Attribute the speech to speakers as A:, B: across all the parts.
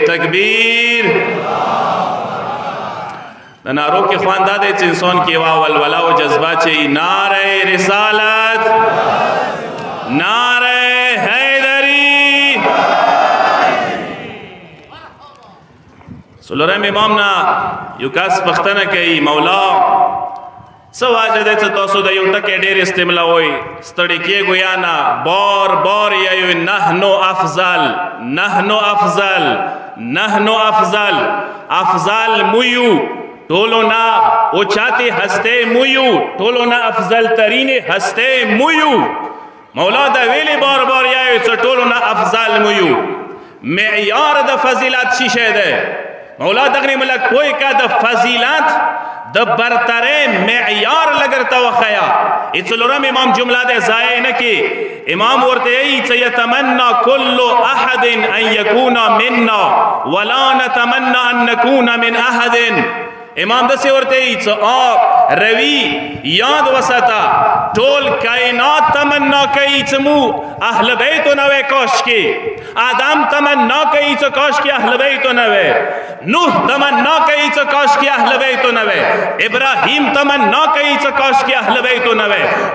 A: تکبیر د نارو کې خواندا دی چې انسان کې وا ولولا او جذبه چې نعره رسالت نعره حیدری څلورم امام نه یو کس پښتنه کوي مولا څه واجه دی چې تاسو د یو ټکی ډېر استعمالوئ ستړي کېږو یا نه بار بار یایو نحنو افضل نحنو افضل نحنو افضل افضل مویو ټولو نه اوچاتې هسته مویو ټولو نه افضل ترین هسته مویو مولا دا ویلي بار بار یایو چې ټولو نه افضل مویو معیار د فضیلت شي شه ده مولا دغنی ملک کوئی کا د فضیلت د برتره معیار لګرتا وخیا اڅلورم امام جمله ده ضایع نه کی امام ورته ای چې یتمنى كل احد ان يكون منا ولا نتمنى ان نكون من احد امام دسی ورته ای چې روی یاد وساتا ټول کائنات تمنا کوي چې مو اهل بیت نو کاش کی آدم تمنا کوي چې کاش کی اهل بیت نو نوح تمنا کوي چې کاش کی اهل بیت نو ابراهیم تمنا کوي چې کاش کی اهل بیت نو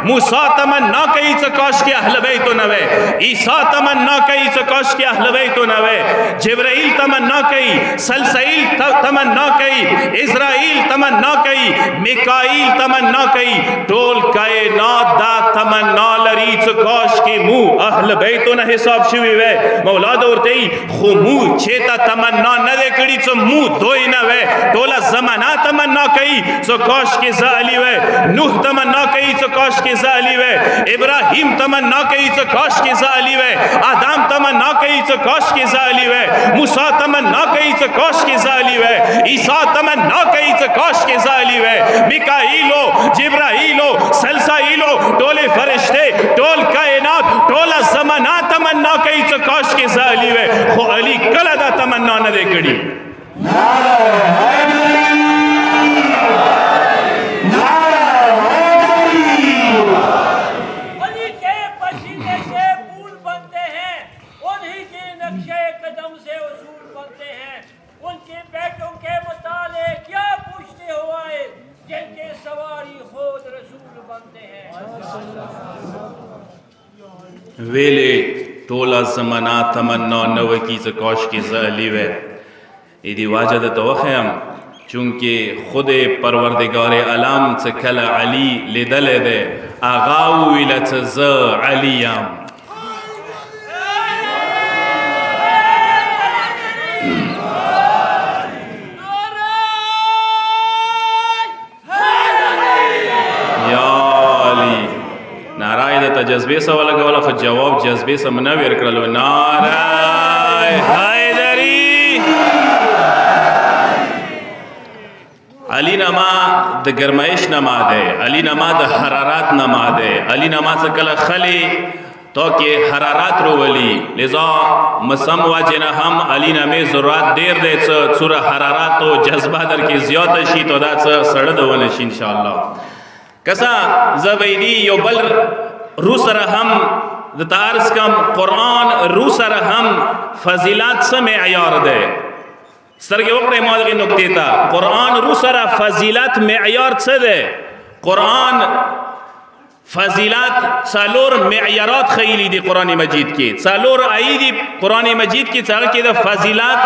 A: موسی تمنا کوي چې کاش کی اهل بیت نو عیسی تمنا کوي چې کاش کی اهل بیت نو جبرائیل تمنا کوي سلسیل تمنا کوي اسرائیل تمنا کوي میکائیل تمنا کوي ټول کائنات دا تمنا لري چې کاش کی مو اهل بیت نه حساب شوی وي مولا ورته خو مو چې تا تمنا نه کړی چې مو دوی نه وي ټول زمانہ تمنا کوي چې کاش کی زالی وي نوح تمنا کوي چې کاش کی زالی وي ابراهیم تمنا کوي چې کاش کی زالی وي آدم تمنا کوي چې کاش کی زالی وي موسی تمنا کوي چې کاش کی زالی وي عیسی تمنا کوي چې کاش کی زالی وي میکائیلو جبرائیلو سلسائیلو ټول فرشتے ټول کائنات ټول زمانہ تمنا کوي چې کاش کی زالی وي خو علی کله دا تمنا نه دی کړی ویلے ټوله زمانہ تمنا نو کی چې کاش کې زه علی وی ایدی واجه د توخیم چونکه خود پروردگار عالم چې کله علی لیدل ده اغا ویل چې زه علیم جذبه سره ولګوله خو جواب جذبه سره نه ور کړلو نعره حیدری علی نما د گرمایش نما ده علی نما د حرارت نما ده علی نما څخه کله خلی تو کې حرارت روولي لذا مسم واجنه هم علی نامه ضرورت ډیر دی چې سوره حرارت او جذبه در کې زیات شي تو دا سړه دونه شي ان شاء الله کسا زبیدی یو بل رو سره هم د تارس کم قرآن رو سره هم فضیلات سے معیار ده سرګه وکړه مالګه نقطه تا قرآن رو سره فضیلت معیار څه ده قرآن فضیلت سالور معیارات خیلی دی قرآن مجید کی سالور آیدی قرآن مجید کی څنګه کې د فضیلت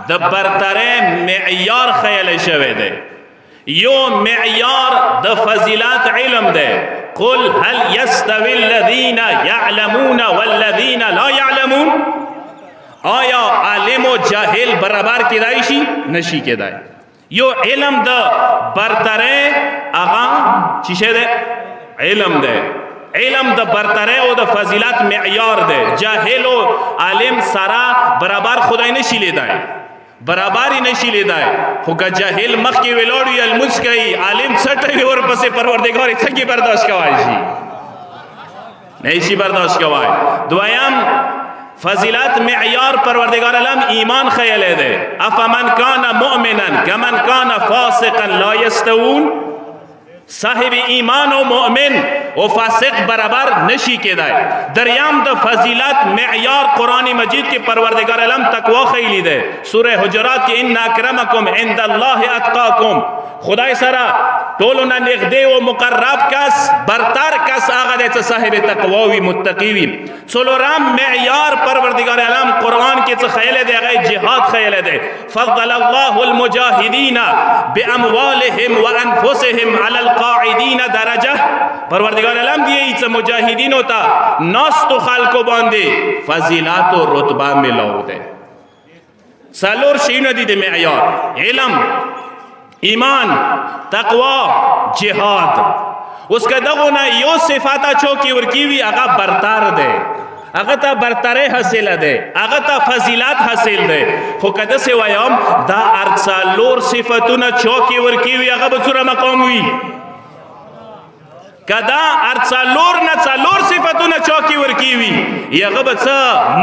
A: د برتره معیار خیال شوه ده یو معیار د فضیلت علم ده قل هل يستوي الذين يعلمون والذين لا يعلمون آیا عالم و جاہل برابر کدای شي نشي کدای یو علم د برتره اغا چیشه ده علم ده علم د برتره او د فضیلت معیار ده جاہل و عالم سرا برابر خدای نشي لیدای برابری نشی لیدای خو که جاہل مخ کی ویلوڑی المس کئی عالم سٹوی اور پسی پروردگاری تکی برداشت کوائی شی نیشی برداشت کوائی دوائم فضیلت معیار پروردگار علم ایمان خیلے دے افمن کان مؤمنا کمن کان فاسقا لا یستوون صاحب ایمان و مؤمن او فاسق برابر نشی کېدای. دریام د فضیلت معیار قرآن مجید کې پروردگار عالم تقوا خیلی ده. سوره حجرات کې ان اکرمکم عند الله اتقاکم، خدای سره ټولو نه نږدې او مقرب کس برتر کس هغه دی چې صاحب تقوا وي متقي وي. څلورم معیار پروردگار عالم قرآن کې څه خیلی دی هغه جهاد خیلی دی. فضل الله المجاهدین باموالهم وانفسهم علی القاعدین درجه. پروردگار عالم دی چې مجاهدینو ته ناستو خلکو باندې فضیلت او رتبه ملاو ده. څلور شیونه دي د معیار: علم، ایمان، تقوا، جهاد. اس کا دغه نه یو صفاته چوکي ورکیوي هغه برتر ده، هغه ته برتری حاصل ده، هغه ته فضیلت حاصل ده. خو کده سی وایم دا ارڅلور صفاتونه چوکي ورکیوي هغه به څومره مقام وي؟ کدا ارڅلور نه څلور صفاتونه چوکي ورکیوي هغه به څه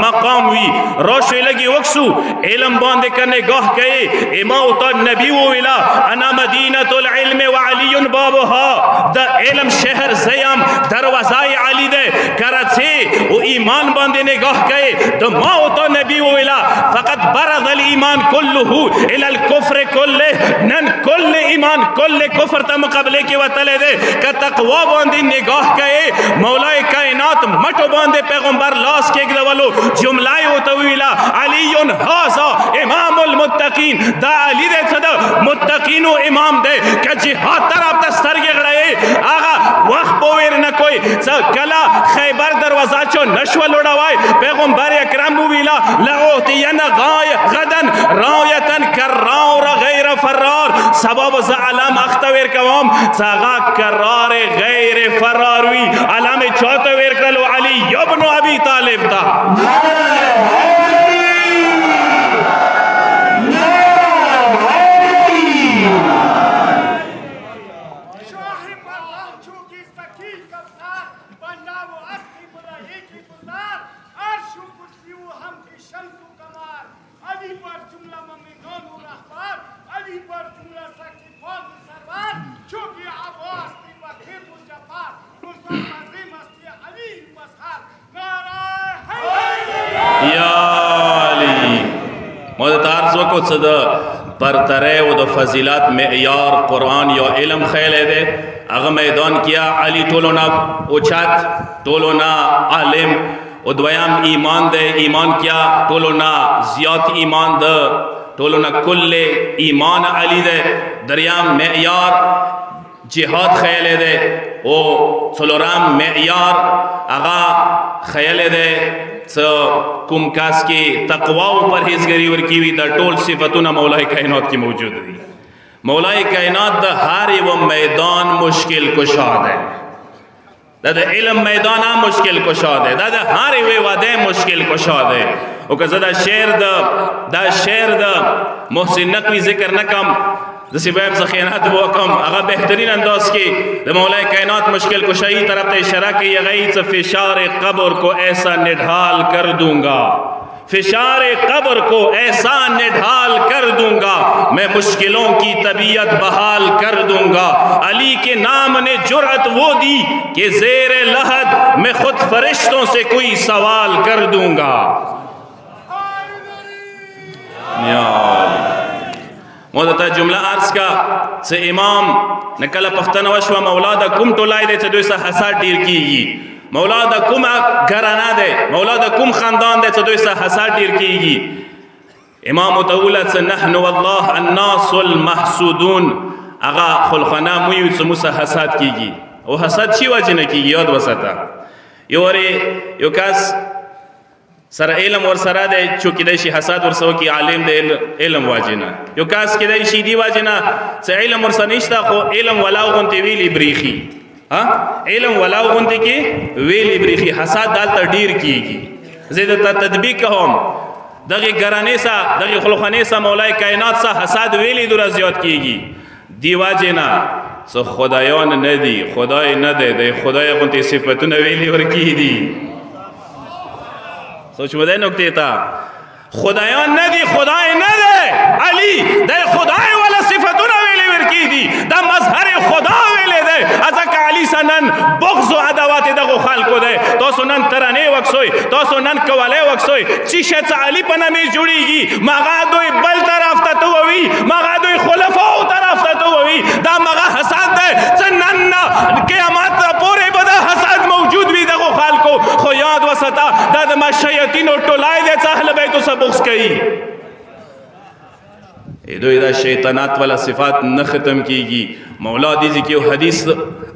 A: مقام وي؟ روشوي لګي وکسو علم باندې کنه گاه کوي امام تو نبی ویلا انا مدینه العلم وعلی بابها. د علم شهر زیم دروازه علی ده کراچی او ایمان باندې نگاه کوي د ما تو نبی ویلا فقط برز الايمان كله الى الكفر كله. نن کل ایمان کل کفر ته مقابله کې وتل ده ک تقوا باندې نگاه کوي مولای کائنات مټو باندې پیغمبر لاس کې ګدولو جمله او تویلا علی هذا امام المتقین. دا علی دې صدا متقین او امام دې ک جهاد طرف ته سترګې غړې هغه وخت پویر نه کوئی کلا خیبر دروازه چو نشو لړوای پیغمبر اکرم ویلا لاوتین غدن رایتن کرار غیر فرار. سبب ز علم اختویر کوم څنګه کرار غیر فرار وی علم چوته ور کړلو علی ابن ابي طالب تا. څه د برتری او د فضیلت معیار قرآن یا علم خیلی دی هغه میدان کیا علی ټولونه اوچت ټولونه عالم. او دویم ایمان دی، ایمان کیا ټولونه زیات ایمان ده ټولونه کل ایمان علی دی. دریم معیار جهاد خیلی دی او څلورم معیار هغه خیلی دی کوم کس کې تقوا او پرهیزګری ورکیوي. دا ټول صفاتونه مولای کائنات کې موجود دي. مولای کائنات د هر یو میدان مشکل کشا ده. دا د علم میدان هم مشکل کشا ده، دا د هر یو واده مشکل کشا ده. او که زه دا شعر د محسن نقوی ذکر نکم د سبب خیانت وکم هغه بهترین انداز کې د مولای کائنات مشکل کشائی طرف ته اشاره کوي. غیث فشار قبر کو ایسا نڈھال کر دوں گا، فشار قبر کو ایسا نڈھال کر دوں گا، میں مشکلوں کی طبیعت بحال کر دوں گا. علی کے نام نے جرأت وہ دی کہ زیر لحد میں خود فرشتوں سے کوئی سوال کر دوں گا. مودتا جمله عرض کا څه امام نکله پښتنه وشوه مولا د کوم ټولای دی چې دوی سه حسد ډیر کیږي، مولا د کوم ګرانه دی، مولا د کوم خاندان دی چې دوی سه حسد ډیر کیږي. امام متولت نحن والله الناس المحسودون اغا خلخنا مویو چې موسه حسد کیږي او حسد شي وجه نه کیږي. یاد وساته یو کس سره علم ور سره دی چوکیدای شي حسد ور سو کی عالم دی علم واجنه، یو کاس کیدای شي دی واجنه چې علم ور سنشتا خو علم ولاو غونتی ویلی بریخي. علم ولاو غونتی کی ویلی بریخي. حسد دالته ډیر کیږي. زید ته تطبیق کوم دغه ګرانې سا دغه خلخانې سا مولای کائنات سا حسد ویلی در زیات کیږي. دی واجنه څه خدایان نه دی، خدای نه دی، د خدای غونتی صفاتونه ویلی ورکی دي. سوچ بدای نکته تا خدایان ندی، خدای نده علی ده خدای والا صفتونه ویلی ورکی دی، ده مظهر خدا ویلی ده. ازک علی علی سنن بغض و عداوت دغه خلکو دی تاسو نن ترانې وکسوي تاسو نن قواله وکسوي چې شت علی په نامه جوړیږي مغه دوی بل طرف ته تووي مغه دوی خلفاو طرف ته تووي دا مغه حسد دی څنن قیامت پورې به دا حسد موجود وي دغه خلکو خو یاد وساته دا د شیاطینو ټولای دی چې اهل بیت څخه بغض کوي دوی دا شیطانات والا صفات نه ختم کیږي مولا دیزی کیو حدیث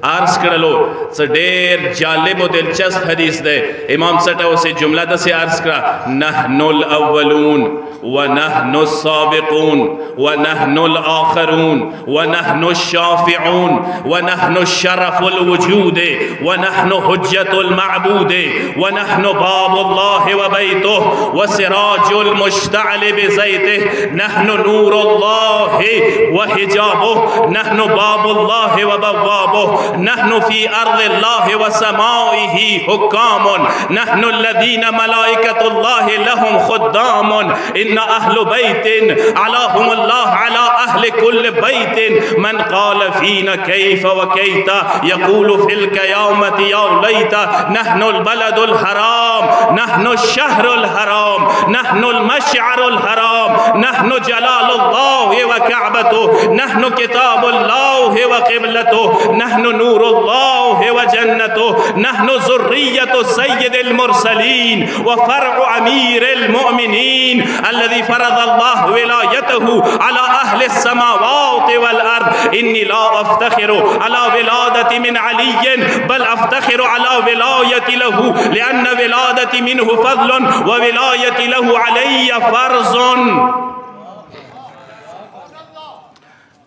A: عرض کرلو څه ډېر جالب او دلچسپ حدیث ده امام سټاو سے جمله د سے عرض کرا نحن الاولون ونحن السابقون ونحن الاخرون ونحن الشافعون ونحن الشرف الوجود ونحن حجة المعبود ونحن باب الله وبيته وسراج المشتعل بزيته نحن نور الله وحجابه نحن باب الله وبوابه نحن في أرض الله وسمائه حكام نحن الذين ملائكة الله لهم خدام إن أهل بيت علاهم الله على أهل كل بيت من قال فينا كيف وكيت يقول في القيامة يا ليت نحن البلد الحرام نحن الشهر الحرام نحن المشعر الحرام نحن جلال الله وكعبته نحن كتاب الله وقبلته نحن نور الله وجنته نحن ذرية سيد المرسلين وفرع أمير المؤمنين الذي فرض الله ولايته على أهل السماوات والأرض إني لا أفتخر على ولادة من علي بل أفتخر على ولاية له لأن ولادتي منه فضل وولايتي له علي فرض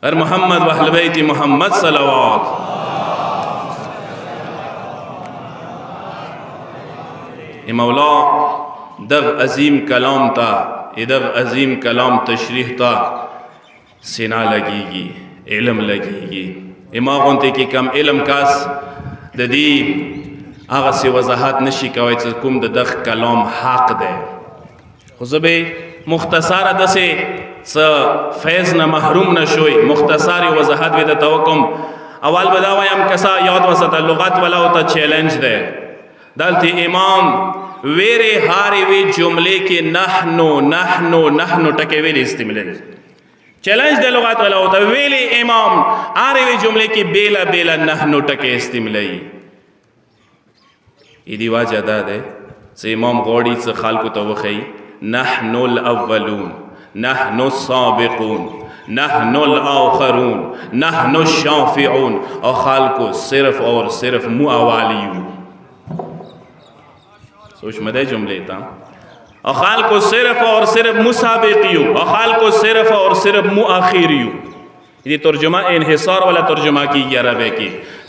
A: ار محمد واهل بیت محمد صلوات مولا دغ عظیم کلام تا دغ عظیم کلام تشریح تا سنا لگیگی علم لگیگی اما غنتے کی کم علم کاس دی آغا سی وضاحت نشی کوئی کوم دغ کلام حق دے خوزبے مختصر دسے فیض نہ محروم نہ شوئی مختصر وضاحت بھی توکم اول بداوی ہم کسا یاد وسط لغت والا ہوتا چیلنج دے دلتی امام ویرے ہاری وی جملے کے نحنو ٹکے ویلی استعملے چیلنج دے لغت والا ہوتا ویلی امام آری وی جملے کی بیلا نحنو ٹکے استعملے ایدی واجہ دا دے سے امام غوڑی سے خالکو توخی نحن الاولون نحن السابقون نحن الاخرون نحن الشافعون اور خالکو صرف اور صرف موالیو سوچ مدے جملے تا اور خالکو صرف اور صرف مسابقیو اور خالکو صرف اور صرف مؤخریو یہ ترجمہ انحصار والا ترجمہ کی گیا ربے کی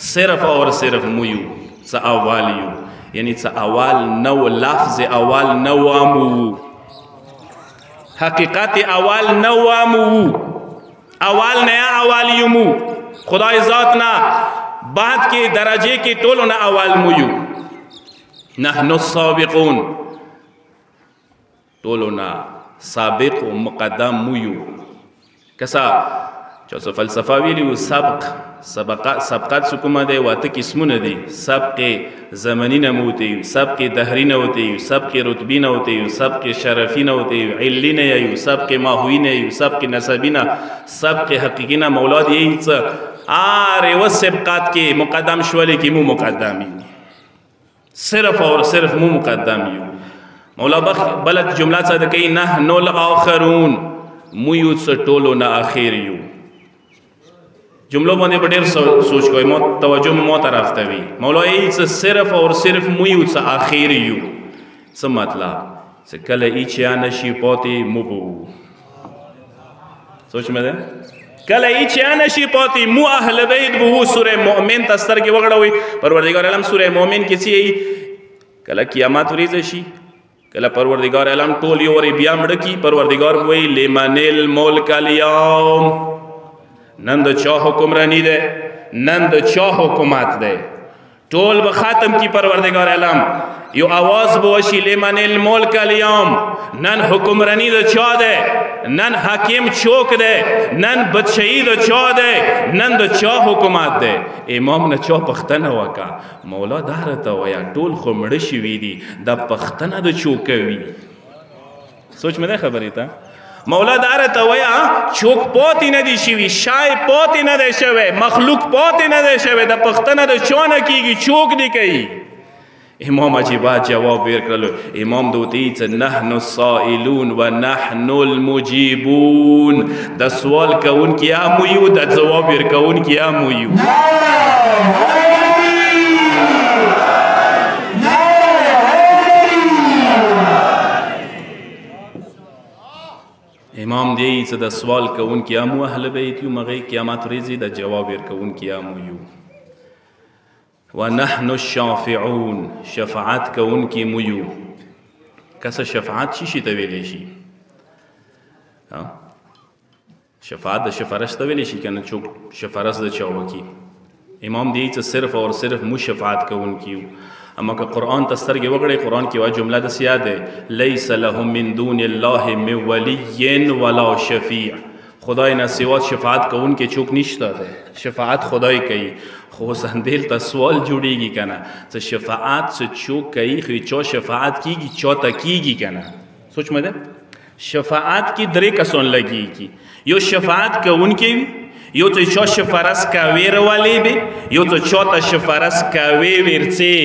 A: صرف اور صرف مویو سا اوالیو یعنی سا اول نو لفظ اول نوامو حقیقت اول نوامو اول نیا اولیمو خدای ذاتنا بعد کے درجے کے طولنا اول مویو نحن السابقون طولنا سابق و مقدم مویو کسا چوسو فلسفہ ویلیو سبقات سکومہ دے واتا کسمون دے سبق زمنی نموتے یو سبق دہری نوتے یو سبق رتبی نوتے یو سبق شرفی نوتے یو علی نیو سبق ماہوی نیو سبق نسبی نا سبق حقیقی نا مولاد یہی سا آرے و سبقات کے مقدم شوالے کی مو مقدمی صرف اور صرف مو مقدمی مولا بلد جملہ سا دکئی نحن الاخرون مویو سا ٹولو نا آخریو جملوں بندے بڑیر سوچ کوئی توجہ میں موت رفتوی مولا ایچ صرف اور صرف مویو سا آخریو سا مطلب سا کل ایچی آنشی پوتی مبو سوچ میں دے کل ایچی آنشی پوتی مو اہل بیت بہو سورہ مومن تستر کی وگڑا ہوئی پروردگار علم سورہ مومن کسی ای کل قیامات ریز شی کل پروردگار علم ٹولی اور بیا مڑکی پروردگار ہوئی لمن الملک اليوم نند چا حکمرانی دے نند چا حکومت دے ٹول بخاتم کی پروردگار علم یو آواز بوشی لمن الملک اليوم، نن حکمرانی دا چا دے، نن حاکم چوک دے، نن بدشاہی دا چا دے، نن دا چا حکومت دے. امام نه چا پختنه وکا مولا دارتا ویا ټول خو مړه شوي دي دا پختنه د چوک کوي. سوچ مې ده خبرې ته مولا دارتا ویا چوک پاتې نه دي شوي، شای پاتې نه دی شوی، مخلوق پاتې نه دی شوی، د پختنه د چا نه کیږي چوک دی کوي. امام عجیبات جواب ورکړلو. امام دوتی څه نحن السائلون و نحن المجیبون، د سوال کوونکي هم یو د ځواب ورکوونکي هم یو. امام دی څه د سوال کوونکي هم اهل بیت یو، مغې قیامت ورځې د جواب ورکوونکي هم یو. ونحن الشافعون، شفاعت کوونکي مو یو. کسه شفاعت شي ته ویلی شي، شفاعت د شفارش ته ویلی شي که نه، څوک شفارش د چا وکي. امام دی څه صرف اور صرف مو شفاعت کوونکي یو. اما که قرآن ته سترګې وکړئ، قرآن کې وایي جمله داسې یاد دی لیس لهم من دون الله من ولی ولا شفیع. خدای نه سوا شفاعت کوونکی څوک نشته دی، شفاعت خدای کوي. خو اوس اندېل ته سوال جوړېږي که نه، څه شفاعت څه څوک کوي، خو چا شفاعت کېږي چا ته کېږي که نه. سوچ مې ده شفاعت کې درې کسان لګېږي، یو شفاعت کوونکی وي، یو څه چا شفارس کوي رولی بي، یو څه چا ته شفارس کوي ورڅې.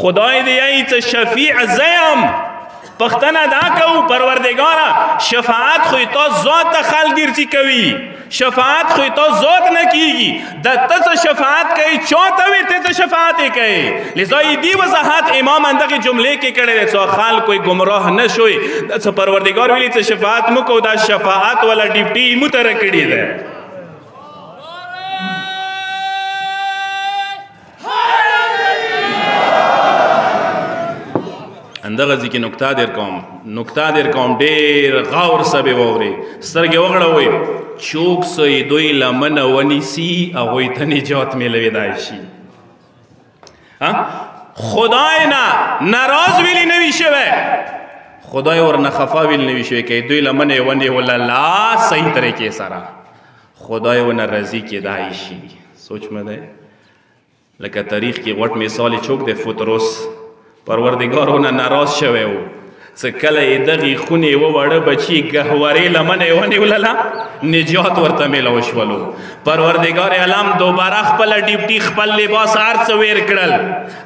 A: خدای دی یی څه شفیع زیم پختنه دا کوو پروردگارا شفاعت خو تا ذات ته خلق ګرځي کوي، شفاعت خو تا ذات نه کیږي، د ته شفاعت کوي چا ته وي ته شفاعت کوي. لذا دی وضاحت امام اندغه جملې کې کړي څو خلق کوئی گمراه نشوي، د پروردگار ویلي څه شفاعت مو کو، دا شفاعت ولا ډیوټي مو تر کړي ده. اندغه ځکه نکته در کوم ډېر غور سبې واورئ، سترګې وغړوئ. چوک سوی دوی لمنه ونیسي هغوی ته نجات میلویدای شي. خدای نه ناراض ویلی نوي شوی، خدای ورنه خفا ویلی نوي شوی که دوی لمنه ونیوله لا صحیح طریقې سره خدای ونه رضي کېدای شي. سوچ مې دی لکه تاریخ کې غټ مثال چوک دی فطرس پروردگارونه ناراض شوی و، څه کله یې دغې خونې ووړه بچي ګهورې لمنه یې ونیولله نجات ورته میلاو شولو. پروردگار عالم دوباره خپله ډیوټي خپل لباس هر څه ویر کړل.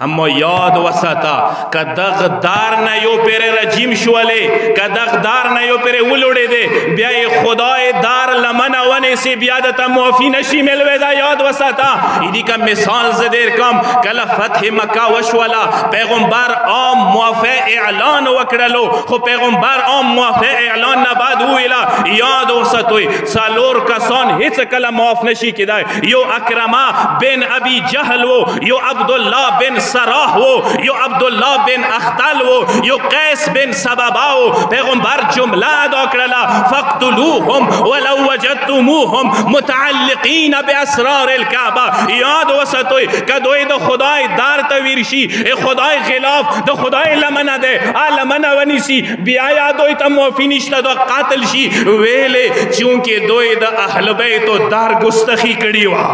A: اما یاد وساته که دغه دار نه یو پیرې رجیم شولې، که دغه دار نه یو پیرې ولوړېدې، بیا یې خدای دار لمنه ونیسي، بیا درته معافي نشي میلویدا. یاد وساته ایدی که مثال زه در کم کله فتح مکه وشوله، پیغمبر عام موافع اعلان وکړلو، خو پیغمبر عام موافع اعلان نه بعد وویله یاد وساتئ څلور کسان هیڅ کله معاف نشي کېدای. یو اکرمه بن ابي جهل و، یو عبدالله بن سراح و، یو عبدالله بن اختل و، یو قیس بن سببا و. پیغمبر جمله ادا کړله فاقتلوهم ولو وجدتموهم متعلقین باسرار الکعبه. یاد وساتئ که دوی د خدای دار ته ویر شي، خدای خلاف د خدای لمنه ده لمنه ونیسي، بیا یادوی ته معافي نشته د قاتل شي. ویلې چونکې دوی د اهل بیتو دار ګستخي کړې وه.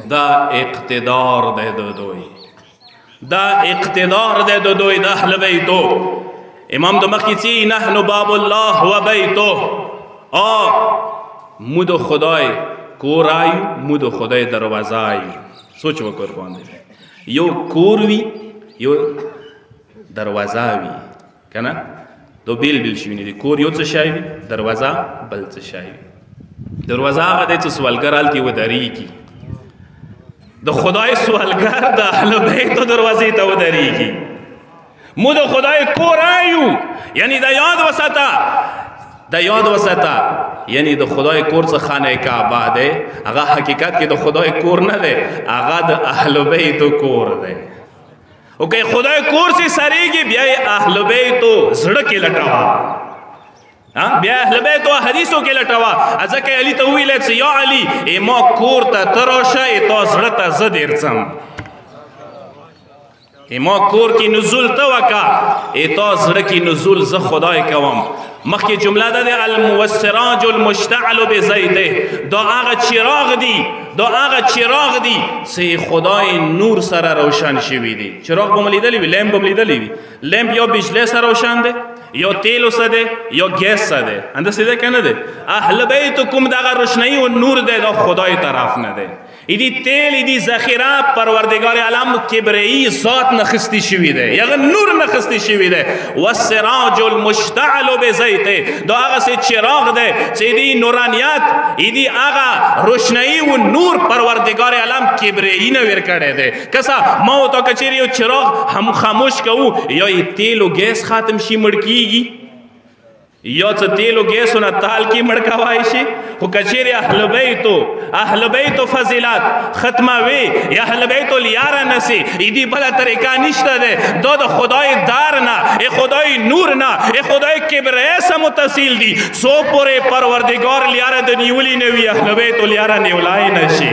A: دا اقتدار ده د دوی، دا اقتدار ده د دوی د اهل بیتو. امام د مخکې چې نحن باب الله و بیتو، مو د خدای کور آیو، مو د خدای دروازه آیو. سوچ وکړ باندې یو کور وي یو دروازه وي که نه، دو بیل بیل شوي نه دي. کور یو څه شی وي، دروازه بل څه شی وي. دروازه هغه دی چې سوالګر هلته ودرېږي، د خدای سوالګر د اهل بیتو دروازې ته ودرېږي. مو د خدای کور آیو، یعنی دا یاد وساته، دا یاد وساته یعنی د خدای کور څخه خانه کعبه دی هغه حقیقت کې د خدای کور نه دی هغه د اهل بیت کور دی او که خدای کور سے سریږي بیا یې اهل بیتو زړه کې لټاوه بیا اهل بیتو حدیثو کې لټاوه ځکه علی ته وویل چې یا علی ما کور ته ته راشه تا زړه ته زه درځم ما کور کی نزول تو وکا ایتا زړه کی نزول زه خدای کوم مخکې جمله ده الموسراج المشتعل بزیته دا هغه چراغ دی چې خدای نور سره روشن شوی دی چراغ به ملیدلی وي لیمپ به ملیدلی وي لیمپ یا بجلی سره روشن دی یا تیلو سره دی یا گیس سره دی انداسې ده که نه دی اهل بیت کوم دغه روشنایی و نور دی دا خدای طرف نه دی ایدی تیل ایدی ذخیره پروردگار عالم کبرئی ذات نخستی شوی ده یا نور نخستی شوی ده والسراج المشتعل بزیته دا هغه سه چراغ ده چې ایدی نورانیت ایدی هغه روشنایی و نور پروردگار عالم کبرئی نه ور کړی ده کسا ما تو کچری چراغ هم خاموش کوو یا تیل او گیس ختم شي مړکیږي یا څه تیل او ګیسونه تال کې مړکوای شي خو کچېرې اهل بیتو فضیلت ختموي یا اهل بیتو لیاره نسی ایدی بله طریقه نشته ده دا د خدای دار نه خدای نور نه خدای کبریه سه متصل دي څو پورې پروردگار لیاره د نیولي نه وي اهل بیتو لیاره نیولای نشي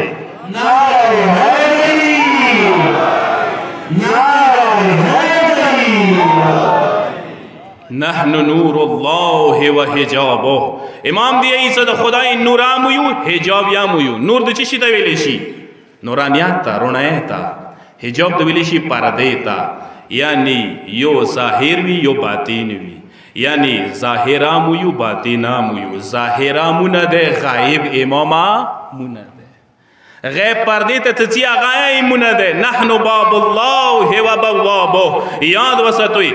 A: نحن نور الله و حجابه امام دی ایسا د خدای نورام یو حجاب یام یو نور د چی شي ته ویلی شي نورانیات تا رونایت تا حجاب د ویلی شي پرده تا یعنی یو ظاهر وی یو باطین وی یعنی ظاهرام یو باطینام یو ظاهرام نه ده غایب اماما مونه غیب پردی ته تچی آغای مونه ده نحن باب الله و بوابه یاد وساتوی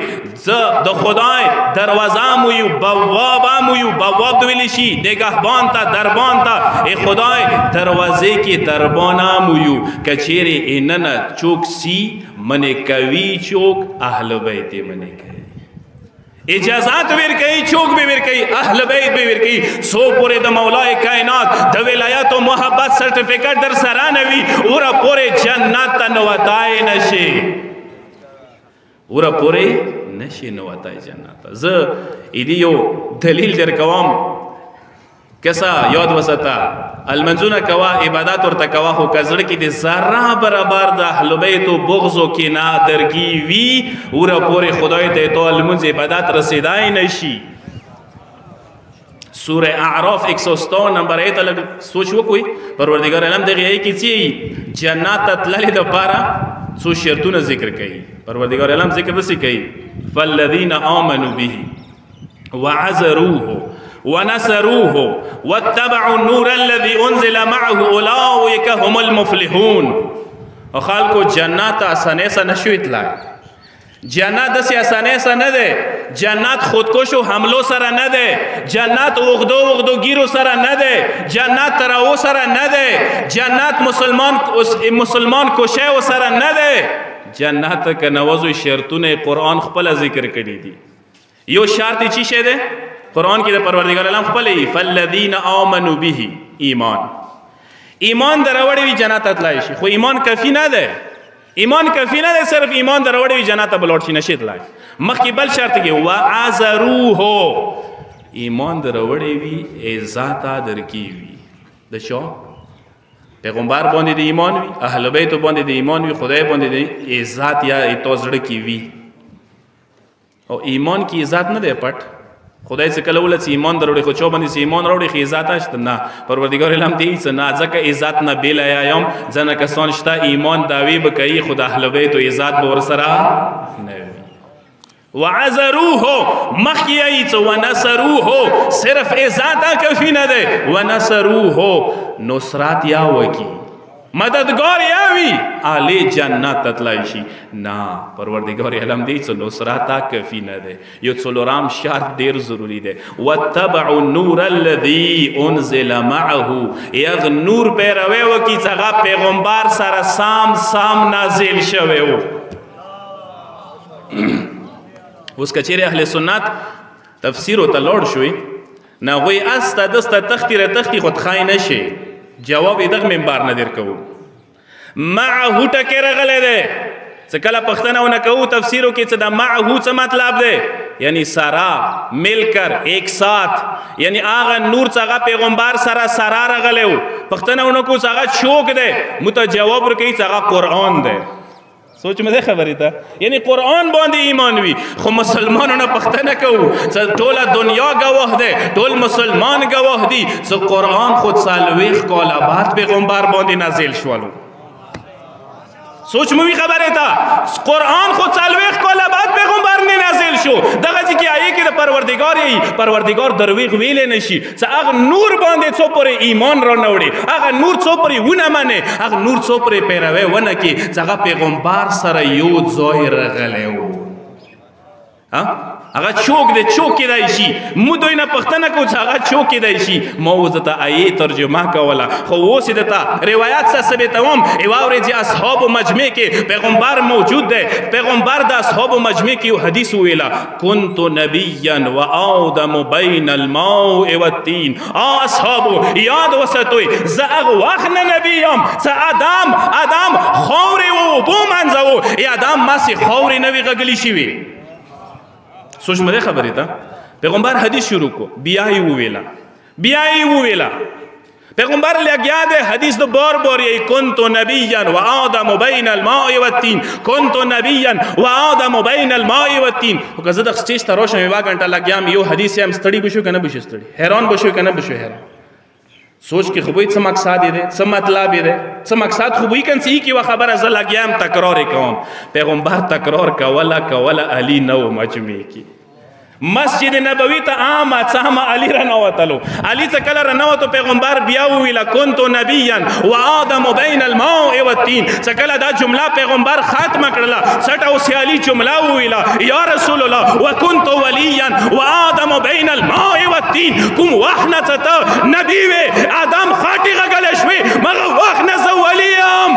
A: د خدای دروازه مو یو بواب مو یو بواب دویلی شي نگهبان تا دربان تا خدای دروازه کې دربان مو یو کچېری اننه چوک سی منی کوي چوک اهل بیت منی کوي اجازات ور کوي چوک به ور کوي اهل بیت به ور کوي سو پورې د مولای کائنات د ولایت او محبت سرټیفیکټ در سره نوي اور پورې جنت ته نوتای نشي اور پورې نشي نوتای جنت زه ایدی یو دلیل در کوم کسا یاد وستا المنزونه کوا عبادت ورته کوا خو کزړه کې د ذره برابر د اهل بیت او بغض او کینه درګي وی اور پورې خدای ته تو المنز عبادت رسیدای نشي سورہ اعراف 167 نمبر 8 الگ سوچ وکوي پروردگار عالم دغه ای کی چی جنات تلل د پاره سو شرطونه ذکر کوي پروردگار عالم ذکر وسی کوي فالذین آمنوا به وعزروه ونصروه واتبعوا النور الذي انزل معه اولئك هم المفلحون خلقو جنات اسانه سره نشو اطلاع جنات دسی اسانه سره نه ده جنات خودکشو حملو سره نه ده جنات وغدو گیرو سره نه ده جنات تراو سره نه ده جنات مسلمان کوشه سره نه ده جنات ک نوازو شرطونه قرآن خپل ذکر کړي دي یو شرط چی شه ده قرآن کې د پروردگار عالم خپلې فالذین آمنوا به ایمان دروړې وی جنت تلای شي خو ایمان کافی نه ده صرف ایمان دروړې وی جنت بلوړ شي نشي تلای مخکې بل شرط کې وعزروه ایمان دروړې وی عزت درکې وی د شو پیغمبر باندې د ایمان وی اهل بیت باندې د ایمان وی خدای باندې د عزت یا توزړه کې وی او ایمان کې عزت نه ده پټ خدای څخه کله ولڅ ایمان دروړي خو چا باندې ایمان راوړي خو عزت اشته نه پروردگار علم دی څه نه ځکه عزت نه بیل ایام ځنه کسان شته ایمان داوی به کوي خدای اهل بیت او عزت به ور سره نه وي وعزروه مخیایت ونصروه صرف عزت کافی نه ده ونصروه نصرت یا وکی مددگار یاوی آلی جنت تطلعی شی نا پروردگار علم دی چو نصرتا کفی نده یو چلورام شرط دیر ضروری ده واتبعوا النور الذي انزل معه یغ نور پیروه وکی چغا پیغمبر سر سام نازل شوه اوس کچیر اهل سنت تفسیر و تلوڑ شوی نه غوی استه دسته تختی را تختی خود خای نشي جواب دغه منبر نه در کوو معه ټکی راغلی دی څه کله پښتنه ونه کوو تفسیرو کې څه د معه څه مطلب دی یعنی سارا ملکر ایک ساتھ یعنی آغا نور څنګه پیغمبر سره سارا راغلی و پښتنه ونه کوو څنګه چوک دی مته جواب ورکوي څنګه قرآن دی سوچ مې خبرې ته یعنی قرآن باندې ایمان وي خو مسلمانانو پښتنه کوو ټوله دنیا گواه دی ټول مسلمان گواه دي څه قرآن خود 40 کاله بعد پیغمبر باندې نازل شولو سوچ مې خبرې ته قرآن خود 40 کاله بعد پیغمبر نه نازل شو دغه چې آیه کې د پروردگار دروغ ویلې نشي څه هغه نور باندې څو پورې ایمان را نوړي هغه نور څو پورې ونه منه هغه نور څو پورې پیروي ونه کې څنګه پیغمبر سره یو ځای راغلی و هغه چوک دی چوک کېدای شي مو دوی نه پښتنه کوو چې هغه چوک کېدای شي ما اوس درته آیې ترجمه کوله خو اوس یې درته روایت څه ثابتوم واورئ چې اصحابو مجمع کې پیغمبر موجود دی پیغمبر د اصحابو مجمع کې یو حدیث وویله كنت نبیا و آدم بین الماء والطین اصحابو یاد وساتئ زه هغه وخت نه نبی یم چې ادم خاورې و اوبو منځه و ادم ماسې خاورې نه وي غږلي شوي سوچ مده خبری تا پیغمبر حدیث شروع کو بیایی وویلا پیغمبر لگیا دے حدیث دو بار یہی کنتو نبیا و آدم بین الماء والطین کنتو نبیا و آدم بین الماء والطین او که زدق سٹیج تا روشن میوا گھنٹا لگیام یو حدیث ہم ستڑی بشو کہ نہ بشو ستڑی حیران بشو کہ نہ بشو حیران سوچ کے خوبی څه مقصد دے څه مطلب دے څه مقصد خوبی کن سی کی و خبر از لگیام تکرار کوم پیغمبر تکرار کولا علی نو مجمع کی مسجد نبوی ته عام علی رنوتلو علی ته کله رنوتو پیغمبر بیا ویلا كنت نبیا و آدم بین الماء والطین څکله دا جمله پیغمبر ختم کړله سټ او سیالی جمله ویلا یا رسول الله وكنت ولیا و آدم بین الماء والطین کوم وحنه ته نبی و آدم خاطی غل شوی مغه وحنه زولیم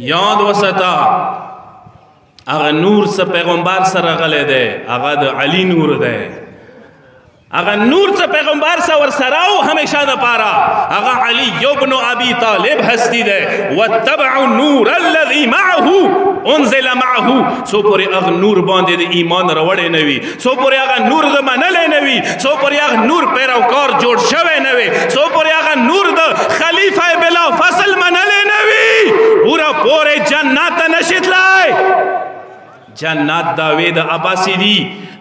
A: یاد وستا اغا نور سے پیغمبر سر غلے دے اغا دا علی نور دے اغا نور سے پیغمبر سا ور سراو ہمیشہ دا پارا اغا علی ابن ابی طالب ہستی دے واتبعوا النور الذي معه انزل معه سو پوری اغا نور باندے دے ایمان روڑے نوی سو پوری اغا نور دا منلے نوی سو پوری اغا نور پیروکار جوڑ شوے نوی سو پوری اغا نور دا خلیفہ بلا فصل منلے نوی پورا پورے جنات نشت لائے جنات داوید عباسی دی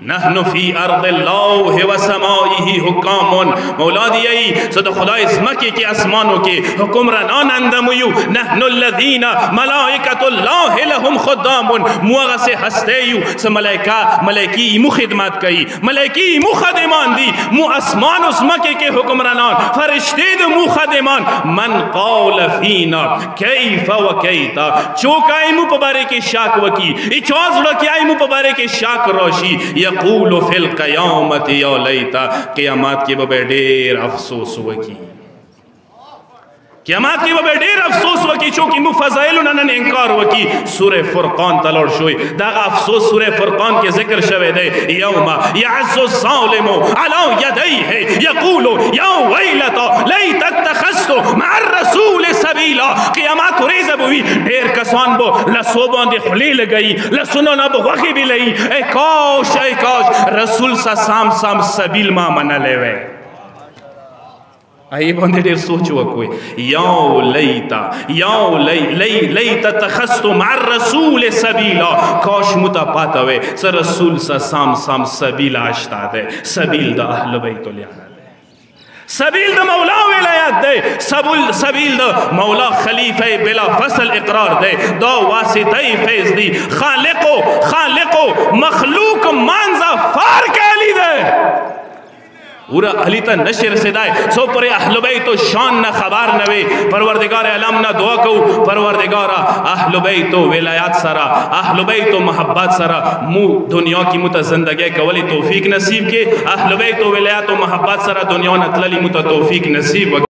A: نحن فی ارض اللہ و سمائه حکامون مولا دیئی صد خدا اسمکی کی اسمانوں کے حکمرانان اندمویو نحن الذین ملائکت اللہ لهم خدامون موغا سے ہستیو سے ملائکی ایمو خدمات کئی ملائکی ایمو خدمان دی مو اسمان اسمکی کے حکمرانان فرشتے دی مو خدمان من قول فینا کیف و کیتا چوکا ایمو پبارے کے شاک وکی اچواز لکی ایمو پبارے کے شاک روشی یقول فی القیامت یا لیتا قیامات کی ببے دیر افسوس وکی قیامات کی ببے دیر افسوس وکی چونکہ مفضائل انہوں نے انکار وکی سورہ فرقان تلوڑ شوئی دا افسوس سورہ فرقان کے ذکر شوئے دے یوم یعز الظالم علی یدیہ یقول یا ویلتا لیت اتخذتو مع الرسول سبیلا قیامات ریزب ہوئی دیر کسان بو لسوبان دی خلی لگئی لسنونا بو وقی بھی لئی اے کاش رسول سا سام سبیل ما منہ لے وے آئیے بندے دیر سوچو کوئی یا لیتا تخستو مع الرسول سبیلا کاش متا پاتا وے سا رسول سا سام سبیل آشتا دے سبیل دا اہل بیت لیانا دے سبیل دا مولا ولایت دے سبیل دا مولا خلیفہ بلا فصل اقرار دے دو واسطہی فیض دی خالقو مخلوق منزا فار کہلی دے ورا علی ته نشي رسیدای سو پر اهل بیت شان نه خبر نه وي پروردگار عالم نه دعا کو پروردگار اهل بیت ولایت سره اهل بیت محبت سره مو دنیا کی مت زندگی کولی توفیق نصیب کې اهل بیت ولایت او محبت سره دنیا نه تللی مت توفیق نصیب